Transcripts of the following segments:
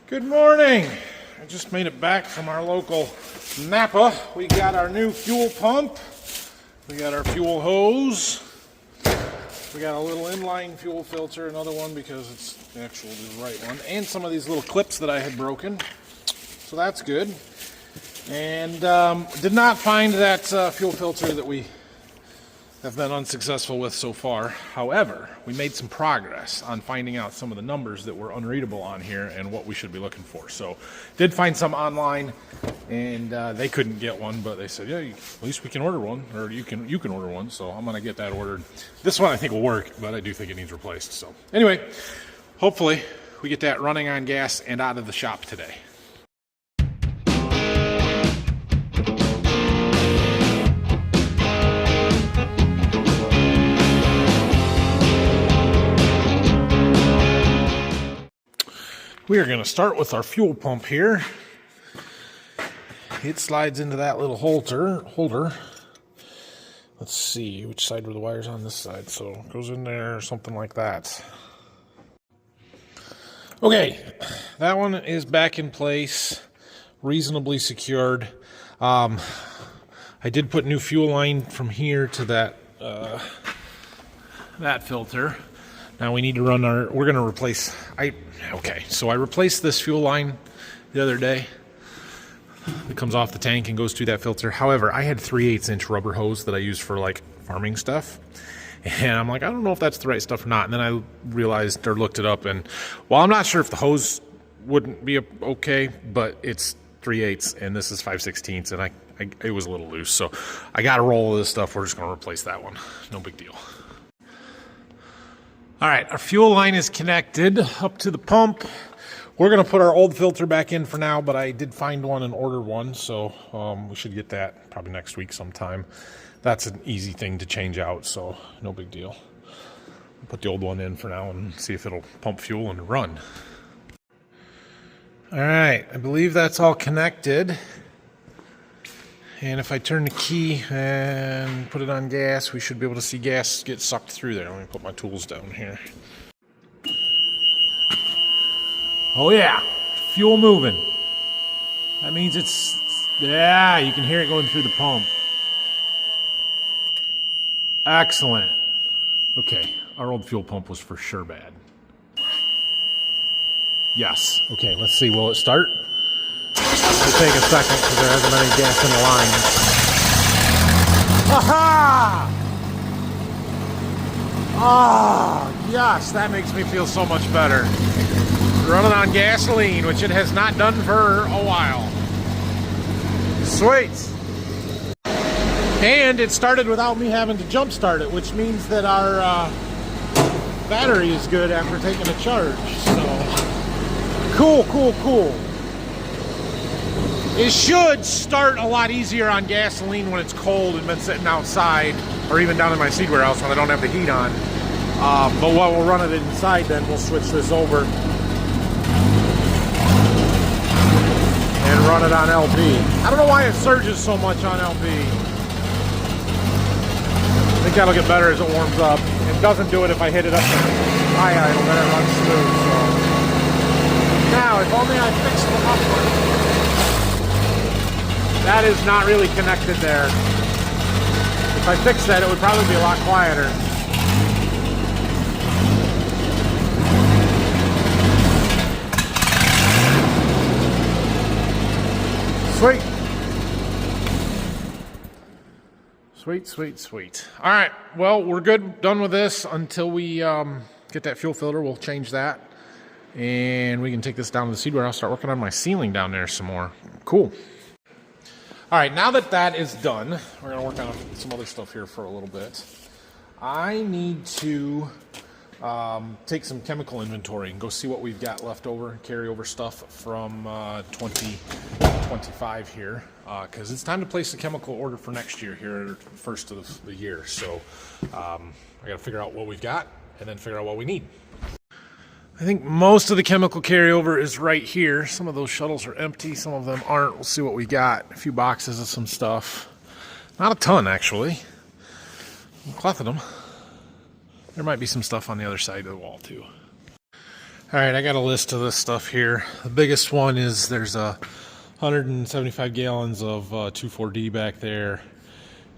Good morning. I just made it back from our local Napa. We got our new fuel pump. We got our fuel hose. We got a little inline fuel filter, another one because it's actually the right one, and some of these little clips that I had broken. So that's good. And did not find that fuel filter that we have been unsuccessful with so far. However, we made some progress on finding out some of the numbers that were unreadable on here and what we should be looking for. So did find some online, and they couldn't get one, but they said, yeah, at least we can order one, or you can order one. So I'm gonna get that ordered. This one I think will work, but I do think it needs replaced. So anyway, hopefully we get that running on gas and out of the shop today. We are going to start with our fuel pump here. It slides into that little holder. Let's see, which side were the wires on this side? So it goes in there, something like that. Okay, that one is back in place, reasonably secured. I did put new fuel line from here to that filter. Now we need to run we're going to replace, so I replaced this fuel line the other day. It comes off the tank and goes through that filter. However, I had 3/8 inch rubber hose that I use for like farming stuff. And I'm like, I don't know if that's the right stuff or not. And then I realized or looked it up, and while I'm not sure if the hose wouldn't be okay, but it's 3/8 and this is 5/16, and it was a little loose. So I got a roll of this stuff. We're just going to replace that one. No big deal. All right, our fuel line is connected up to the pump. We're going to put our old filter back in for now, but I did find one and order one, so we should get that probably next week sometime. That's an easy thing to change out, so no big deal. I'll put the old one in for now and see if it'll pump fuel and run. All right, I believe that's all connected. And if I turn the key and put it on gas, we should be able to see gas get sucked through there. Let me put my tools down here. Oh yeah, fuel moving. That means yeah, you can hear it going through the pump. Excellent. Okay, our old fuel pump was for sure bad. Yes, okay, let's see, will it start? It'll take a second because there hasn't been any gas in the line. Aha! Ah, yes, that makes me feel so much better. Running on gasoline, which it has not done for a while. Sweet. And it started without me having to jump start it, which means that our battery is good after taking a charge. So, cool. It should start a lot easier on gasoline when it's cold and been sitting outside, or even down in my seed warehouse when I don't have the heat on. But while we'll run it inside, then we'll switch this over and run it on LP. I don't know why it surges so much on LP. I think that'll get better as it warms up. It doesn't do it if I hit it up to high idle, then it runs smooth. So. Now, if only I fixed the muffler. That is not really connected there. If I fixed that, it would probably be a lot quieter. Sweet. All right, well, we're good, done with this until we get that fuel filter. We'll change that, and we can take this down to the seed warehouse, start working on my ceiling down there some more. Cool. All right, now that that is done, we're going to work on some other stuff here for a little bit. I need to take some chemical inventory and go see what we've got left over, carryover stuff from 2025 here, because it's time to place the chemical order for next year here, first of the year. So I got to figure out what we've got and then figure out what we need. I think most of the chemical carryover is right here. Some of those shuttles are empty, some of them aren't. We'll see what we got. A few boxes of some stuff. Not a ton, actually. I'm collecting them. There might be some stuff on the other side of the wall, too. All right, I got a list of this stuff here. The biggest one is there's a 175 gallons of 2,4-D back there.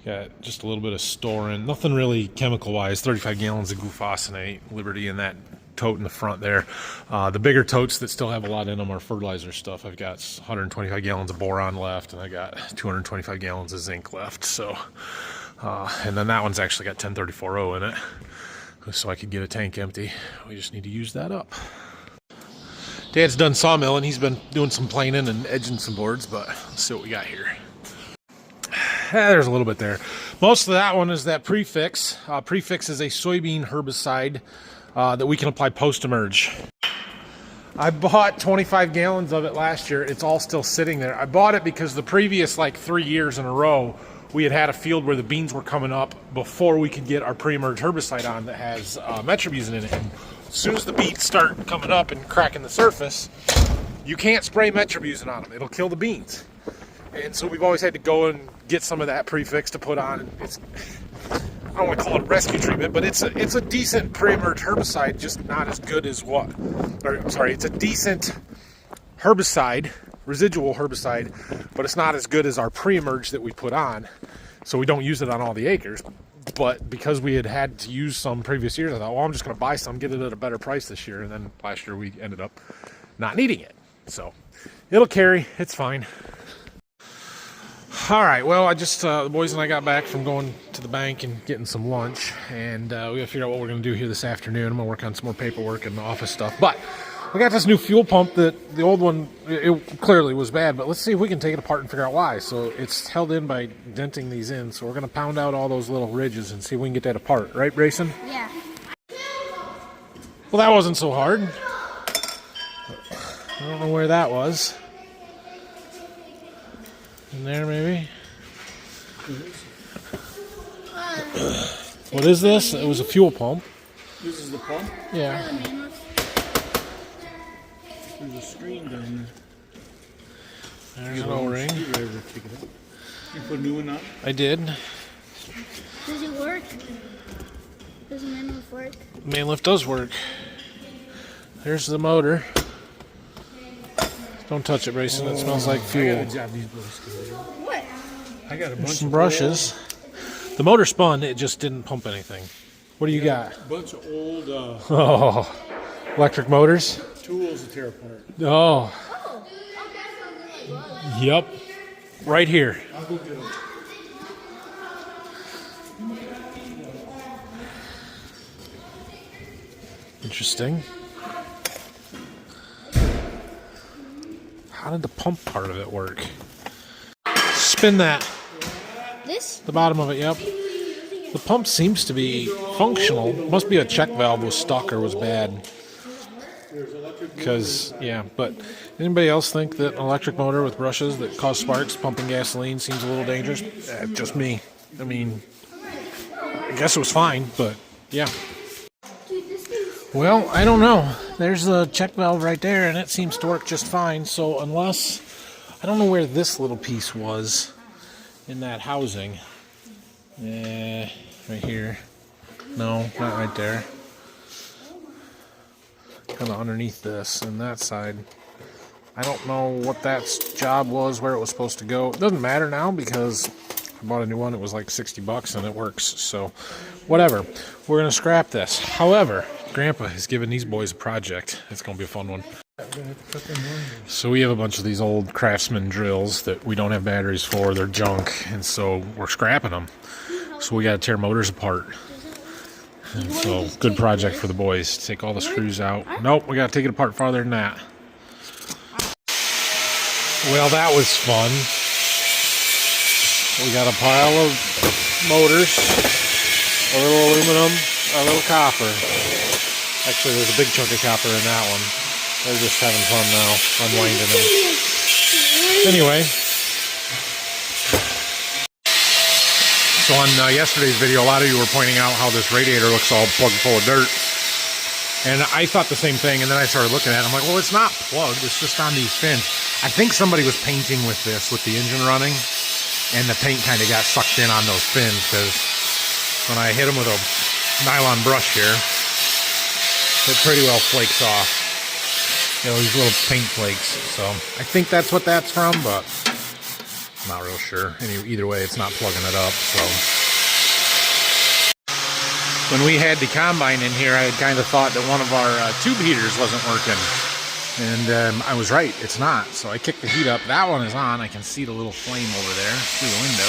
Got just a little bit of storing, nothing really chemical-wise. 35 gallons of glufosinate, Liberty in that tote in the front there. The bigger totes that still have a lot in them are fertilizer stuff. I've got 125 gallons of boron left, and I got 225 gallons of zinc left. So, and then that one's actually got 1034O in it, so I could get a tank empty. We just need to use that up. Dad's done sawmilling. He's been doing some planing and edging some boards, but let's see what we got here. There's a little bit there. Most of that one is that Prefix. Prefix is a soybean herbicide that we can apply post-emerge. I bought 25 gallons of it last year. It's all still sitting there. I bought it because the previous 3 years in a row, we had a field where the beans were coming up before we could get our pre-emerge herbicide on that has metribuzin in it. And as soon as the beans start coming up and cracking the surface, you can't spray metribuzin on them. It'll kill the beans. And so we've always had to go and get some of that Prefix to put on. I don't want to call it a rescue treatment, but it's a decent pre-emerge herbicide, just not as good as it's a decent herbicide, residual herbicide, but it's not as good as our pre-emerge that we put on. So we don't use it on all the acres. But because we had to use some previous years, I thought, well, I'm just going to buy some, get it at a better price this year. And then last year we ended up not needing it. So it'll carry. It's fine. All right, well, the boys and I got back from going to the bank and getting some lunch, and we got to figure out what we're going to do here this afternoon. I'm going to work on some more paperwork and office stuff. But we got this new fuel pump that the old one, it clearly was bad, but let's see if we can take it apart and figure out why. So it's held in by denting these in, so we're going to pound out all those little ridges and see if we can get that apart. Right, Grayson? Yeah. Well, that wasn't so hard. I don't know where that was. In there, maybe? What is this? It was a fuel pump. This is the pump? Yeah. There's a screen down there. There's an O-ring. You put a new one on? I did. Does it work? Does the main lift work? Main lift does work. There's the motor. Don't touch it, Brayson. It smells like fuel. I gotta job these boys. What? I got a bunch Some of brushes. The motor spun. It just didn't pump anything. What do you got? A bunch of old Electric motors. tools to tear apart. Oh. Yep. Right here. I'll go get them. Interesting. How did the pump part of it work? Spin that. This? The bottom of it, yep. The pump seems to be functional. Must be a check valve was stuck or was bad. Because, yeah, but anybody else think that an electric motor with brushes that cause sparks pumping gasoline seems a little dangerous? Just me. I mean, I guess it was fine, but yeah. Well, I don't know. There's the check valve right there, and it seems to work just fine. So unless, I don't know where this little piece was in that housing. Right here. No, not right there. Kind of underneath this and that side. I don't know what that job was, where it was supposed to go. It doesn't matter now because I bought a new one. It was like $60 and it works. So whatever. We're going to scrap this. However, Grandpa has given these boys a project. It's going to be a fun one. So we have a bunch of these old Craftsman drills that we don't have batteries for. They're junk, and so we're scrapping them. So we got to tear motors apart. And so good project for the boys. Take all the screws out. Nope, we got to take it apart farther than that. Well, that was fun. We got a pile of motors, a little aluminum, a little copper. Actually, there's a big chunk of copper in that one. They're just having fun now, unwinding them. Anyway. So on yesterday's video, a lot of you were pointing out how this radiator looks all plugged full of dirt. And I thought the same thing, and then I started looking at it. I'm like, well, it's not plugged. It's just on these fins. I think somebody was painting with this, with the engine running, and the paint kind of got sucked in on those fins, because when I hit them with a nylon brush here, it pretty well flakes off. You know, these little paint flakes. So I think that's what that's from, but I'm not real sure. Either way, it's not plugging it up. So when we had the combine in here, I had kind of thought that one of our tube heaters wasn't working. And I was right, it's not. So I kicked the heat up. That one is on. I can see the little flame over there through the window.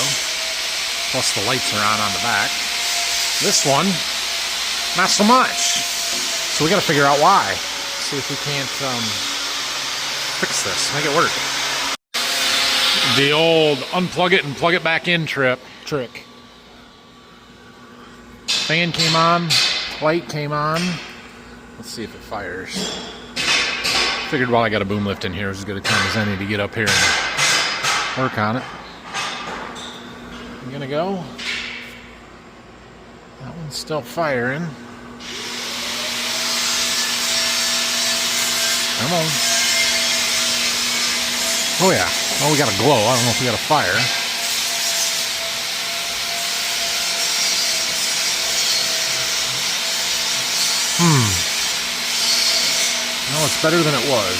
Plus the lights are on the back. This one, not so much. So we got to figure out why. See if we can't fix this, make it work. The old unplug it and plug it back in trick. Fan came on, light came on. Let's see if it fires. Figured while I got a boom lift in here, it was as good a time as any to get up here and work on it. I'm gonna go. That one's still firing. Come on. Oh yeah. Oh, we got a glow. I don't know if we got a fire. No, it's better than it was.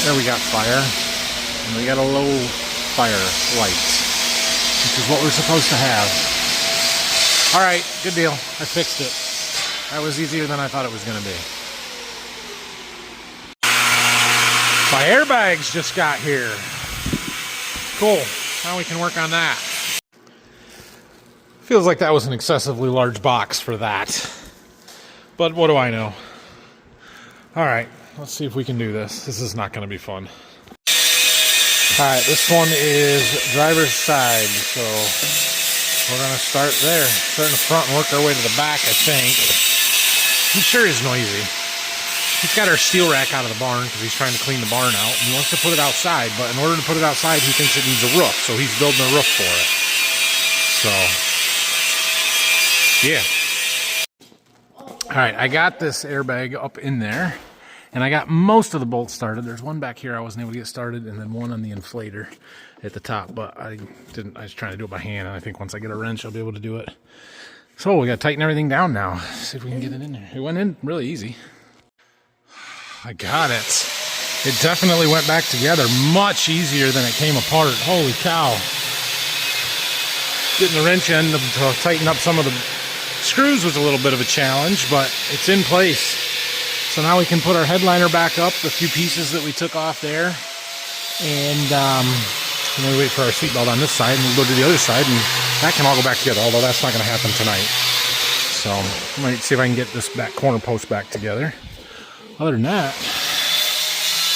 There we got fire. And we got a low fire light, which is what we're supposed to have. Alright, good deal. I fixed it. That was easier than I thought it was going to be. My airbags just got here. Cool. Now we can work on that. Feels like that was an excessively large box for that. But what do I know? Alright, let's see if we can do this. This is not going to be fun. Alright, this one is driver's side, so we're going to start there. Start in the front and work our way to the back, I think. He sure is noisy. He's got our steel rack out of the barn because he's trying to clean the barn out. And he wants to put it outside, but in order to put it outside, he thinks it needs a roof. So he's building a roof for it. So, yeah. Alright, I got this airbag up in there. And I got most of the bolts started. There's one back here I wasn't able to get started, and then one on the inflator at the top. But I was trying to do it by hand, and I think once I get a wrench, I'll be able to do it. So we got to tighten everything down now. See if we can get it in there. It went in really easy. I got it. It definitely went back together much easier than it came apart. Holy cow. Getting the wrench in to tighten up some of the screws was a little bit of a challenge, but it's in place. So now we can put our headliner back up, the few pieces that we took off there. And then we wait for our seatbelt on this side, and we'll go to the other side, and that can all go back together, although that's not going to happen tonight. So I might see if I can get this back corner post back together. Other than that,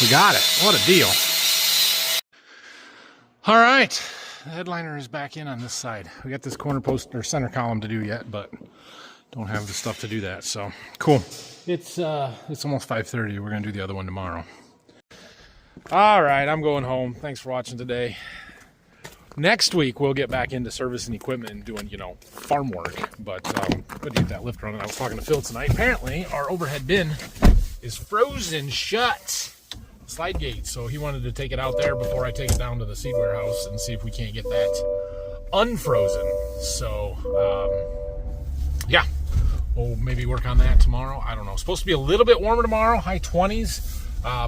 we got it. What a deal. All right, the headliner is back in on this side. We got this corner post or center column to do yet, but don't have the stuff to do that, so cool. It's almost 5:30. We're gonna do the other one tomorrow. All right, I'm going home. Thanks for watching today. Next week we'll get back into servicing equipment and doing, farm work. But good to get that lift running. I was talking to Phil tonight. Apparently our overhead bin is frozen shut. Slide gate. So he wanted to take it out there before I take it down to the seed warehouse and see if we can't get that unfrozen. So yeah. We'll maybe work on that tomorrow. I don't know. It's supposed to be a little bit warmer tomorrow, high 20s,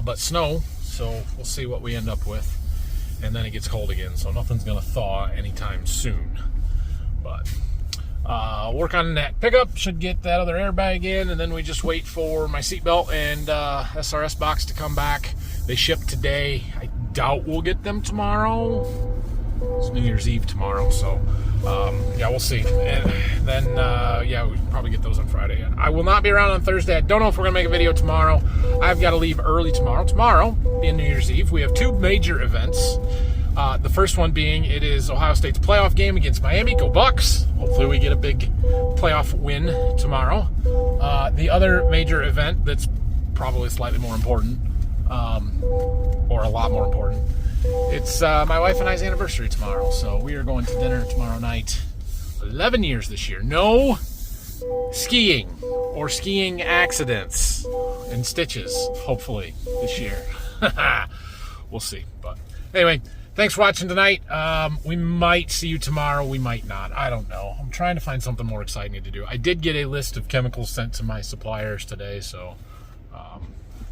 but snow. So we'll see what we end up with. And then it gets cold again, so nothing's going to thaw anytime soon. But work on that pickup. Should get that other airbag in, and then we just wait for my seatbelt and SRS box to come back. They ship today. I doubt we'll get them tomorrow. It's New Year's Eve tomorrow, so yeah, we'll see. And then yeah, we probably get those on Friday. I will not be around on Thursday. I don't know if we're gonna make a video tomorrow. I've got to leave early tomorrow being New Year's Eve. We have two major events. The first one being it is Ohio State's playoff game against Miami. Go Bucks. Hopefully we get a big playoff win tomorrow. The other major event that's probably slightly more important, or a lot more important, it's my wife and I's anniversary tomorrow, so we are going to dinner tomorrow night. 11 years this year. No skiing or skiing accidents and stitches, hopefully, this year. We'll see. But anyway, Thanks for watching tonight. We might see you tomorrow. We might not. I don't know. I'm trying to find something more exciting to do. I did get a list of chemicals sent to my suppliers today, so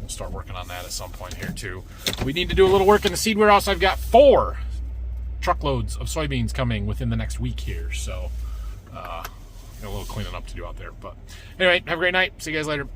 we'll start working on that at some point here too. We need to do a little work in the seed warehouse. I've got 4 truckloads of soybeans coming within the next week here, so got a little cleaning up to do out there. But anyway, have a great night. See you guys later.